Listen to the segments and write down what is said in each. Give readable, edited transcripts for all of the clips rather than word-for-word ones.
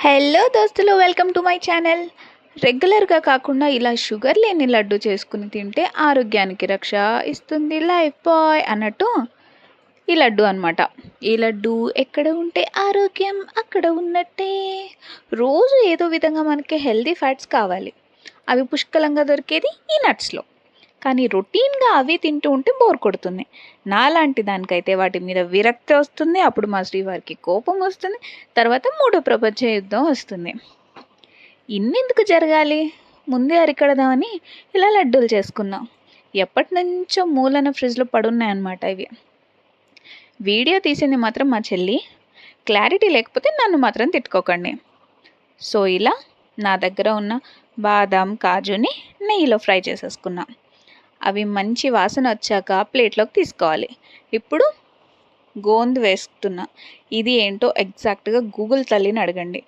Hello దోస్తులు, welcome to my channel. రెగ్యులర్గా కాకుండా ఇలా షుగర్ లేని లడ్డు చేసుకుని తింటే ఆరోగ్యానికి రక్ష ఇస్తుంది లైఫ్ బాయ్ అన్నట్టు ఈ లడ్డు అనమాట. ఈ లడ్డు ఎక్కడ ఉంటే ఆరోగ్యం అక్కడ ఉన్నట్టే. రోజు ఏదో విధంగా మనకి హెల్తీ ఫ్యాట్స్ కావాలి. అవి పుష్కలంగా దొరికేది ఈ నట్స్లో. కానీ రొటీన్గా అవి తింటూ ఉంటే బోర్ కొడుతుంది. నాలాంటి దానికైతే వాటి మీద విరక్తి వస్తుంది. అప్పుడు మా శ్రీవారికి కోపం వస్తుంది. తర్వాత మూడో ప్రపంచ యుద్ధం వస్తుంది. ఇన్నెందుకు జరగాలి? ముందే అరికడదామని ఇలా లడ్డూలు చేసుకున్నాం. ఎప్పటి నుంచో మూలన ఫ్రిడ్జ్లో పడున్నాయన్నమాట ఇవి. వీడియో తీసింది మాత్రం మా చెల్లి. క్లారిటీ లేకపోతే నన్ను మాత్రం తిట్టుకోకండి. సో ఇలా నా దగ్గర ఉన్న బాదాం కాజుని నెయ్యిలో ఫ్రై చేసేసుకున్నాం. అవి మంచి వాసన వచ్చాక ప్లేట్లోకి తీసుకోవాలి. ఇప్పుడు గోందు వేస్తున్నా. ఇది ఏంటో ఎగ్జాక్ట్గా గూగుల్ తల్లిని అడగండి.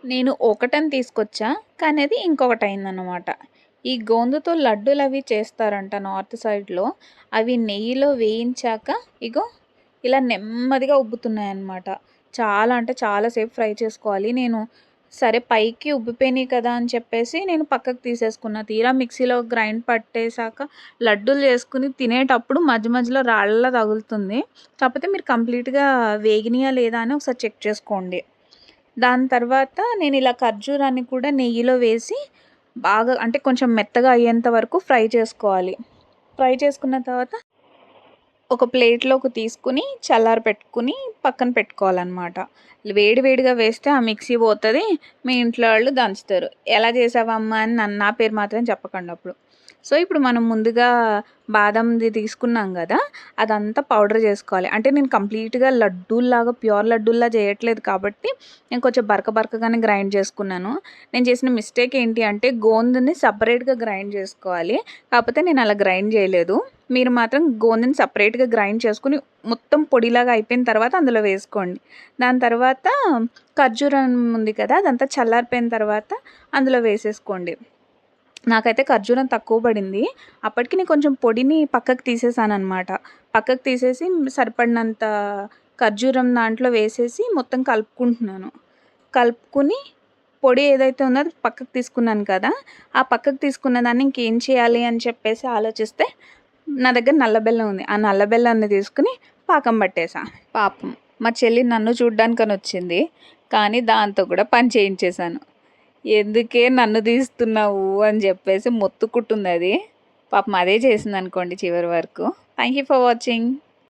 నేను ఒకటని తీసుకొచ్చా, కానీ అది ఇంకొకటి అయిందన్నమాట. ఈ గోందుతో లడ్డూలు అవి చేస్తారంట నార్త్ సైడ్లో. అవి నెయ్యిలో వేయించాక ఇగో ఇలా నెమ్మదిగా ఉబ్బుతున్నాయి అన్నమాట. చాలా అంటే చాలాసేపు ఫ్రై చేసుకోవాలి. నేను సరే పైకి ఉబ్బిపోయినాయి కదా అని చెప్పేసి నేను పక్కకు తీసేసుకున్నా. తీరా మిక్సీలో గ్రైండ్ పట్టేశాక లడ్డూలు చేసుకుని తినేటప్పుడు మధ్య మధ్యలో రాళ్ళలా తగులుతుంది. కాకపోతే మీరు కంప్లీట్గా వేగినాయా లేదా అని ఒకసారి చెక్ చేసుకోండి. దాని తర్వాత నేను ఇలా ఖర్జూరాన్ని కూడా నెయ్యిలో వేసి బాగా అంటే కొంచెం మెత్తగా అయ్యేంత వరకు ఫ్రై చేసుకోవాలి. ఫ్రై చేసుకున్న తర్వాత ఒక ప్లేట్లోకి తీసుకుని చల్లారి పెట్టుకుని పక్కన పెట్టుకోవాలన్నమాట. వేడి వేడిగా వేస్తే ఆ మిక్సీ పోతుంది. మీ ఇంట్లో వాళ్ళు దంచుతారు. ఎలా చేసావమ్మా అని నా పేరు మాత్రం చెప్పకండి అప్పుడు. సో ఇప్పుడు మనం ముందుగా బాదంది తీసుకున్నాం కదా, అదంతా పౌడర్ చేసుకోవాలి. అంటే నేను కంప్లీట్గా లడ్డూల్లాగా ప్యూర్ లడ్డూల్లా చేయట్లేదు కాబట్టి నేను కొంచెం బరకగానే గ్రైండ్ చేసుకున్నాను. నేను చేసిన మిస్టేక్ ఏంటి అంటే గోందుని సపరేట్గా గ్రైండ్ చేసుకోవాలి. కాకపోతే నేను అలా గ్రైండ్ చేయలేదు. మీరు మాత్రం గోందుని సపరేట్గా గ్రైండ్ చేసుకుని మొత్తం పొడిలాగా అయిపోయిన తర్వాత అందులో వేసుకోండి. దాని తర్వాత ఖర్జూరం ఉంది కదా, అదంతా చల్లారిపోయిన తర్వాత అందులో వేసేసుకోండి. నాకైతే ఖర్జూరం తక్కువ పడింది. అప్పటికి నేను కొంచెం పొడిని పక్కకు తీసేసాను అనమాట. పక్కకు తీసేసి సరిపడినంత ఖర్జూరం దాంట్లో వేసేసి మొత్తం కలుపుకుంటున్నాను. కలుపుకుని పొడి ఏదైతే ఉందో అది పక్కకు తీసుకున్నాను కదా, ఆ పక్కకు తీసుకున్న దాన్ని ఇంకేం చేయాలి అని చెప్పేసి ఆలోచిస్తే నా దగ్గర నల్ల బెల్లం ఉంది. ఆ నల్ల బెల్లాన్ని తీసుకుని పాకం పట్టేసా. పాపం మా చెల్లి నన్ను చూడ్డానికని వచ్చింది, కానీ దాంతో కూడా పని చేయించేశాను. ఎందుకే నన్ను తీస్తున్నావు అని చెప్పేసి మొత్తుకుంటుంది అది. పాపం అదే చేసింది అనుకోండి చివరి వరకు. Thank you for watching.